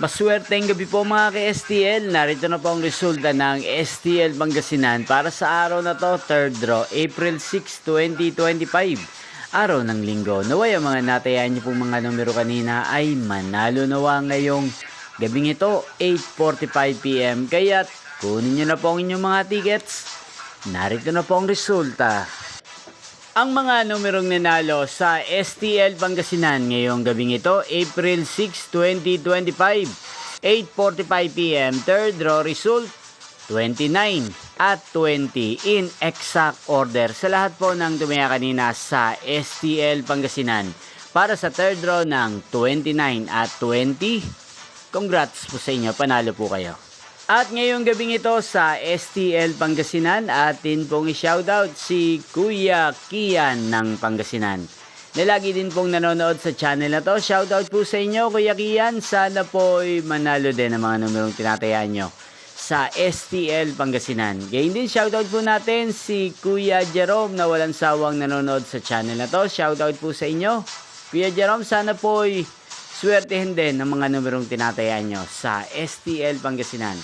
Maswerteng gabi po mga ka-STL. Narito na po ang resulta ng STL Pangasinan para sa araw na to, third draw, April 6, 2025. Araw ng linggo. Naway ang mga natayaan niyo pong mga numero kanina ay manalo nawa ngayong gabing ito, 8:45 PM. Kaya't kunin niyo na po ang inyong mga tickets. Narito na po ang resulta. Ang mga numerong nanalo sa STL Pangasinan ngayong gabing ito, April 6, 2025, 8:45 PM, third draw result, 29 at 20 in exact order sa lahat po ng tumaya kanina sa STL Pangasinan. Para sa third draw ng 29 at 20, congrats po sa inyo, panalo po kayo. At ngayong gabing ito sa STL Pangasinan, atin pong i-shoutout si Kuya Kian ng Pangasinan, na lagi din pong nanonood sa channel na to. Shoutout po sa inyo, Kuya Kian. Sana po'y manalo din ang mga numerong tinatayaan nyo sa STL Pangasinan. Gayun din, shoutout po natin si Kuya Jerome na walang sawang nanonood sa channel na to. Shoutout po sa inyo, Kuya Jerome. Sana po'y swertehin din ang mga numerong tinatayaan nyo sa STL Pangasinan.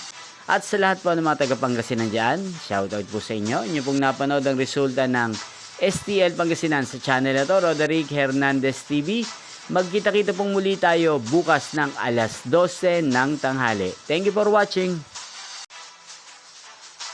At sa lahat po ng mga taga-Pangasinan dyan, shoutout po sa inyo. Inyo pong napanood ang resulta ng STL Pangasinan sa channel na to, Roderick Hernandez TV. Magkita-kita pong muli tayo bukas ng alas 12 ng tanghali. Thank you for watching.